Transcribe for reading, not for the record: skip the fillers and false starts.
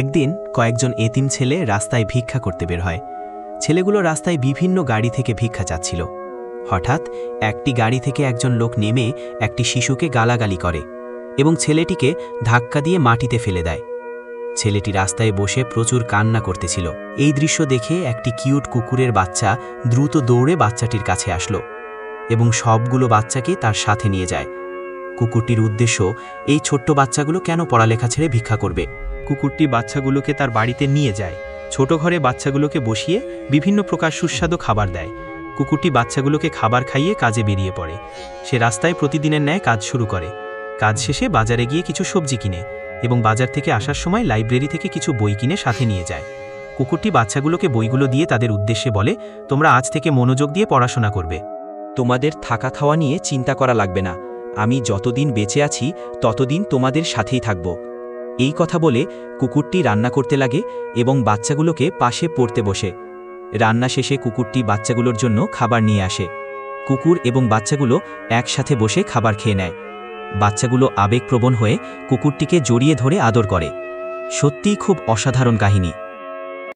একদিন কয়েকজন এতিম ছেলে রাস্তায় ভিক্ষা করতে বের হয়। ছেলেগুলো রাস্তায় বিভিন্ন গাড়ি থেকে ভিক্ষা চাচ্ছিল। হঠাৎ একটি গাড়ি থেকে একজন লোক নেমে একটি শিশুকে গালাগালি করে এবং ছেলেটিকে ধাক্কা দিয়ে মাটিতে ফেলে দেয়। ছেলেটি রাস্তায় বসে প্রচুর কান্না করতেছিল। এই দৃশ্য দেখে একটি কিউট কুকুরের বাচ্চা দ্রুত দৌড়ে বাচ্চাটির কাছে আসলো এবং সবগুলো বাচ্চাকে তার সাথে নিয়ে যায়। কুকুরটির উদ্দেশ্য, এই ছোট্ট বাচ্চাগুলো কেন পড়ালেখা ছেড়ে ভিক্ষা করবে। কুকুরটি বাচ্চাগুলোকে তার বাড়িতে নিয়ে যায়। ছোট ঘরে বাচ্চাগুলোকে বসিয়ে বিভিন্ন প্রকার সুস্বাদু খাবার দেয়। কুকুরটি বাচ্চাগুলোকে খাবার খাইয়ে কাজে বেরিয়ে পড়ে। সে রাস্তায় প্রতিদিনের ন্যায় কাজ শুরু করে। কাজ শেষে বাজারে গিয়ে কিছু সবজি কিনে এবং বাজার থেকে আসার সময় লাইব্রেরি থেকে কিছু বই কিনে সাথে নিয়ে যায়। কুকুরটি বাচ্চাগুলোকে বইগুলো দিয়ে তাদের উদ্দেশ্যে বলে, তোমরা আজ থেকে মনোযোগ দিয়ে পড়াশোনা করবে। তোমাদের থাকা খাওয়া নিয়ে চিন্তা করা লাগবে না। আমি যতদিন বেঁচে আছি ততদিন তোমাদের সাথেই থাকব। এই কথা বলে কুকুরটি রান্না করতে লাগে এবং বাচ্চাগুলোকে পাশে পড়তে বসে। রান্না শেষে কুকুরটি বাচ্চাগুলোর জন্য খাবার নিয়ে আসে। কুকুর এবং বাচ্চাগুলো একসাথে বসে খাবার খেয়ে নেয়। বাচ্চাগুলো আবেগপ্রবণ হয়ে কুকুরটিকে জড়িয়ে ধরে আদর করে। সত্যিই খুব অসাধারণ কাহিনী।